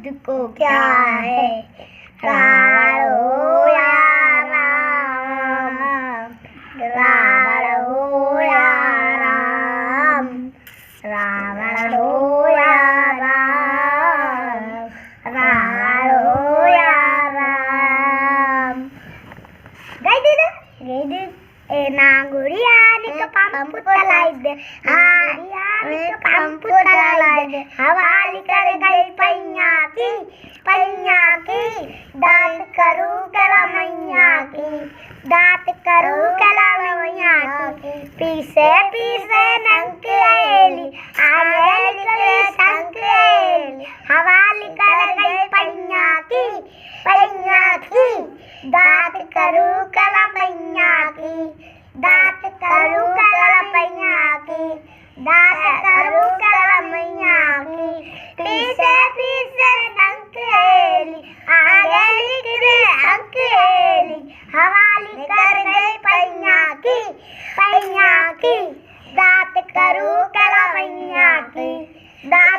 शब्द को क्या है। रावण हो या राम, रावण हो या राम, रावण हो या राम, रावण हो या राम। गई दीदी, गई दीदी। ना गुड़ियानिक पंप तलाइद, गुड़ियानिक पंप तलाइद, हवाली कर गई पैया की, दांत करू कला मैया की, दांत करू कला मैया की। पीसे पीसे नंकेली, आगे निकले संकेली, हवाली कर गई पैया की, दांत करू कला मैया की, दांत करू कला मैया की, दांत करू कला मैया की। पीसे पीसे नंकेली, आगे निकले अंकेली, हवाली कर गई पैया की, दांत करू कला मैया की, दांत